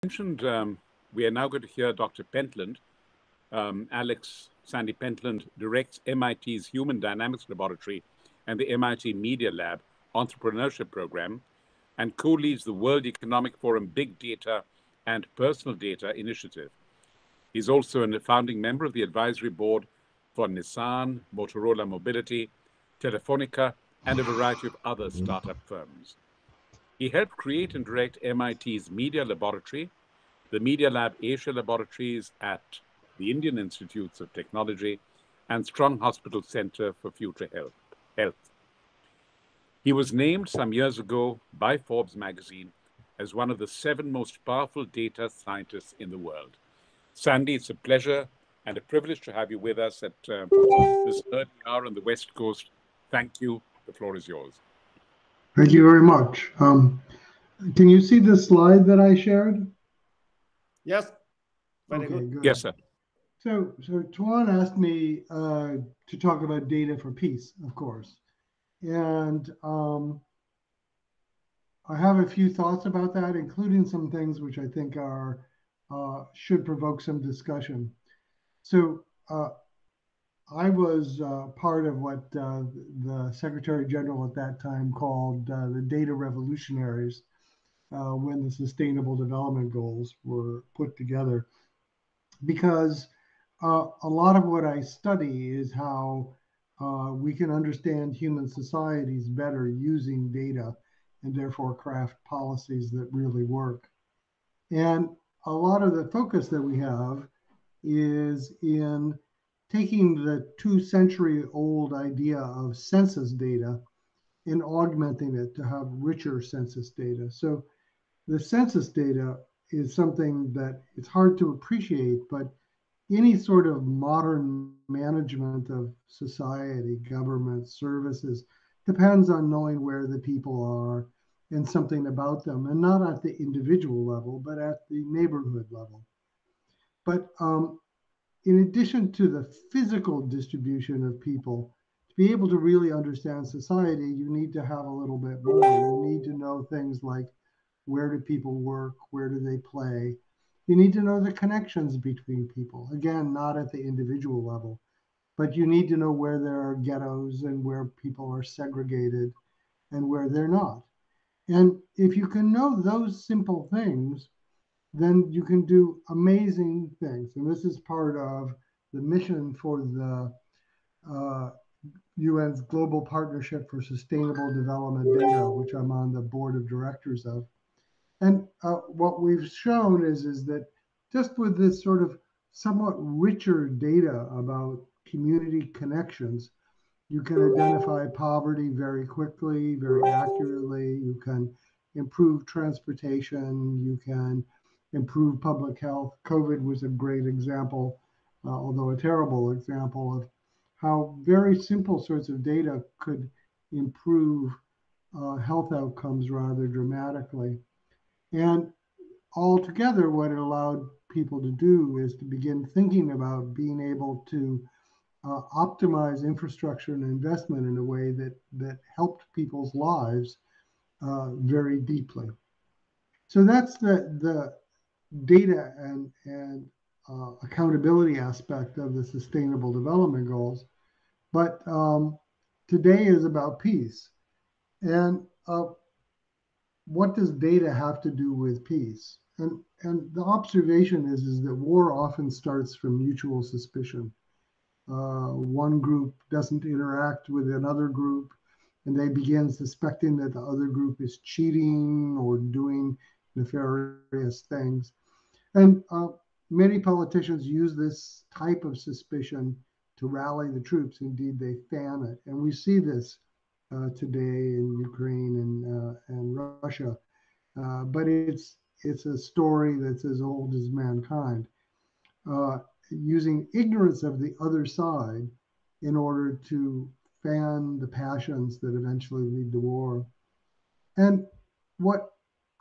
Mentioned, we are now going to hear Dr. Pentland. Sandy Pentland directs MIT's Human Dynamics Laboratory and the MIT Media Lab Entrepreneurship Program and co-leads the World Economic Forum Big Data and Personal Data Initiative. He's also a founding member of the advisory board for Nissan, Motorola Mobility, Telefonica, and a variety of other startup firms. He helped create and direct MIT's Media Laboratory, the Media Lab Asia laboratories at the Indian Institutes of Technology, and Strong Hospital Center for Future Health. He was named some years ago by Forbes magazine as one of the 7 most powerful data scientists in the world. Sandy, it's a pleasure and a privilege to have you with us at this early hour on the West Coast. Thank you. The floor is yours. Thank you very much. Can you see the slide that I shared? Yes. Very good. Yes, sir. So Tuan asked me to talk about data for peace, of course. And I have a few thoughts about that, including some things which I think are should provoke some discussion. So I was part of what the Secretary General at that time called the data revolutionaries when the Sustainable Development Goals were put together. Because a lot of what I study is how we can understand human societies better using data and therefore craft policies that really work. And a lot of the focus that we have is in taking the 2-century-old idea of census data and augmenting it to have richer census data. So the census data is something that it's hard to appreciate, but any sort of modern management of society, government, services, depends on knowing where the people are and something about them, and not at the individual level, but at the neighborhood level. But in addition to the physical distribution of people, to be able to really understand society, you need to have a little bit more. You need to know things like where do people work, where do they play. You need to know the connections between people. Again, not at the individual level, but you need to know where there are ghettos and where people are segregated and where they're not. And if you can know those simple things, then you can do amazing things. And this is part of the mission for the UN's Global Partnership for Sustainable Development Data, which I'm on the board of directors of. And what we've shown is that just with this sort of somewhat richer data about community connections, you can identify poverty very quickly, very accurately. You can improve transportation. You can improve public health. COVID was a great example, although a terrible example, of how very simple sorts of data could improve health outcomes rather dramatically. And altogether, what it allowed people to do is to begin thinking about being able to optimize infrastructure and investment in a way that helped people's lives very deeply. So that's the data and accountability aspect of the Sustainable Development Goals. But today is about peace. And what does data have to do with peace? And the observation is that war often starts from mutual suspicion. One group doesn't interact with another group, and they begin suspecting that the other group is cheating or doing nefarious things. And many politicians use this type of suspicion to rally the troops. Indeed, they fan it. And we see this today in Ukraine and Russia. But it's a story that's as old as mankind. Using ignorance of the other side in order to fan the passions that eventually lead to war. And what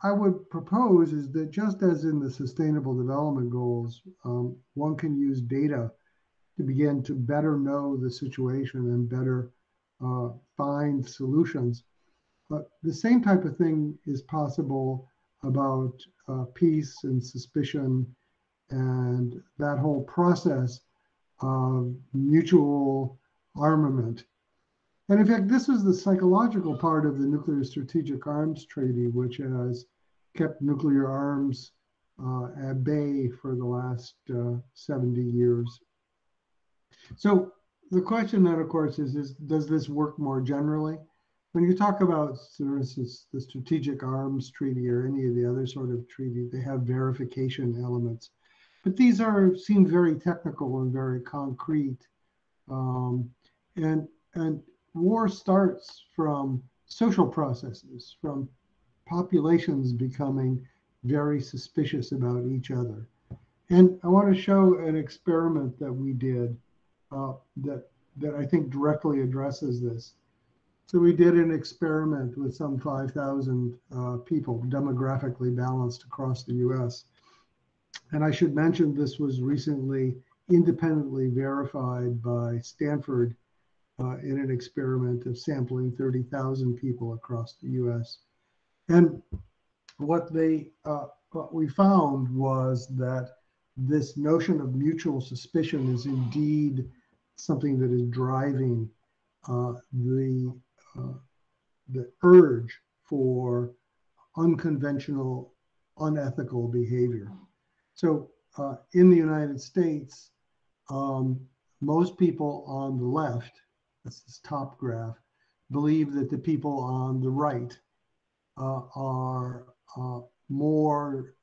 I would propose is that just as in the Sustainable Development Goals, one can use data to begin to better know the situation and better find solutions. But the same type of thing is possible about peace and suspicion and that whole process of mutual armament. And in fact, this is the psychological part of the Nuclear Strategic Arms Treaty, which has kept nuclear arms at bay for the last 70 years. So the question then, of course, is does this work more generally? When you talk about, for instance, the Strategic Arms Treaty or any of the other sort of treaty, they have verification elements. But these seem very technical and very concrete. And war starts from social processes, from populations becoming very suspicious about each other. And I want to show an experiment that we did that I think directly addresses this. So we did an experiment with some 5,000 people, demographically balanced across the US. And I should mention this was recently independently verified by Stanford in an experiment of sampling 30,000 people across the US. And what we found was that this notion of mutual suspicion is indeed something that is driving the urge for unconventional, unethical behavior. So in the United States, most people on the left, that's this top graph, believe that the people on the right are more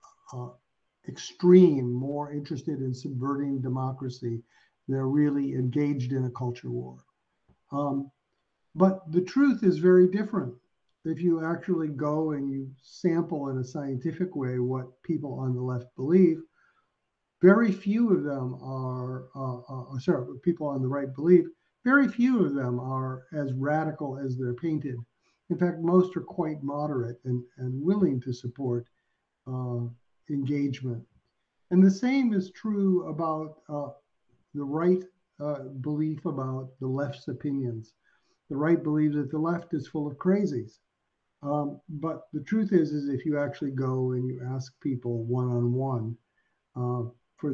extreme, more interested in subverting democracy. They're really engaged in a culture war. But the truth is very different. If you actually go and you sample in a scientific way what people on the left believe, very few of them people on the right believe, very few of them are as radical as they're painted. In fact, most are quite moderate and willing to support engagement. And the same is true about the right belief about the left's opinions. The right believes that the left is full of crazies. But the truth is if you actually go and you ask people one-on-one for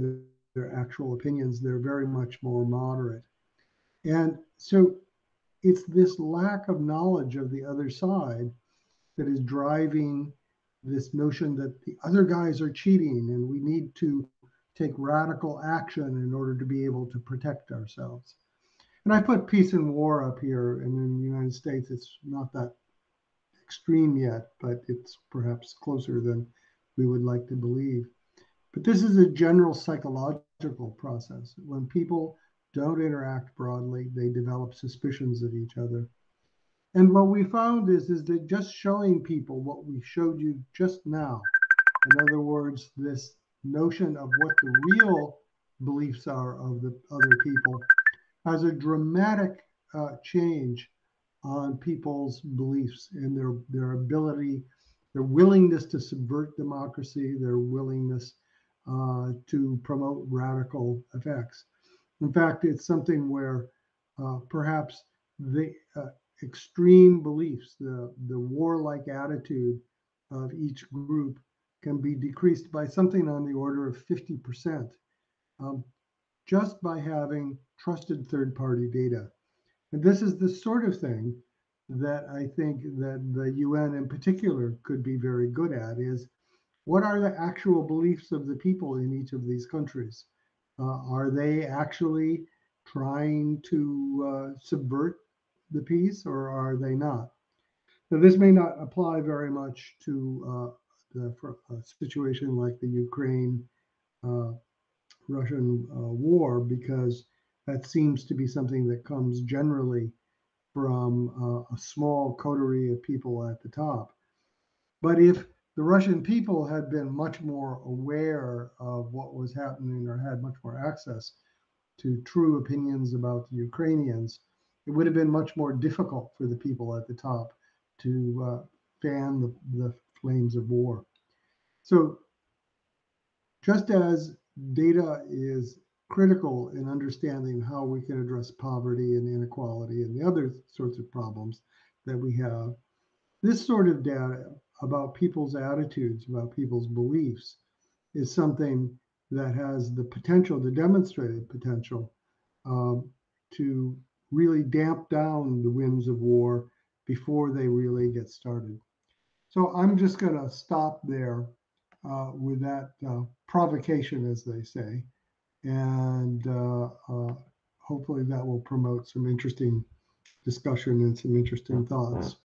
their actual opinions, they're very much more moderate. And so it's this lack of knowledge of the other side that is driving this notion that the other guys are cheating and we need to take radical action in order to be able to protect ourselves. And I put peace and war up here, and in the United States, it's not that extreme yet, but it's perhaps closer than we would like to believe. But this is a general psychological process. When people don't interact broadly, they develop suspicions of each other. And what we found is that just showing people what we showed you just now, in other words, this notion of what the real beliefs are of the other people, has a dramatic change on people's beliefs and their ability, their willingness to subvert democracy, their willingness to promote radical effects. In fact, it's something where perhaps the extreme beliefs, the warlike attitude of each group can be decreased by something on the order of 50%, just by having trusted third-party data. And this is the sort of thing that I think that the UN in particular could be very good at, is what are the actual beliefs of the people in each of these countries? Are they actually trying to subvert the peace, or are they not? Now, this may not apply very much to a situation like the Ukraine Russian war, because that seems to be something that comes generally from a small coterie of people at the top. But if the Russian people had been much more aware of what was happening or had much more access to true opinions about the Ukrainians, it would have been much more difficult for the people at the top to fan the flames of war. So just as data is critical in understanding how we can address poverty and inequality and the other sorts of problems that we have, this sort of data about people's attitudes, about people's beliefs, is something that has the potential, the demonstrated potential, to really damp down the winds of war before they really get started. So I'm just going to stop there with that provocation, as they say, and hopefully that will promote some interesting discussion and some interesting thoughts.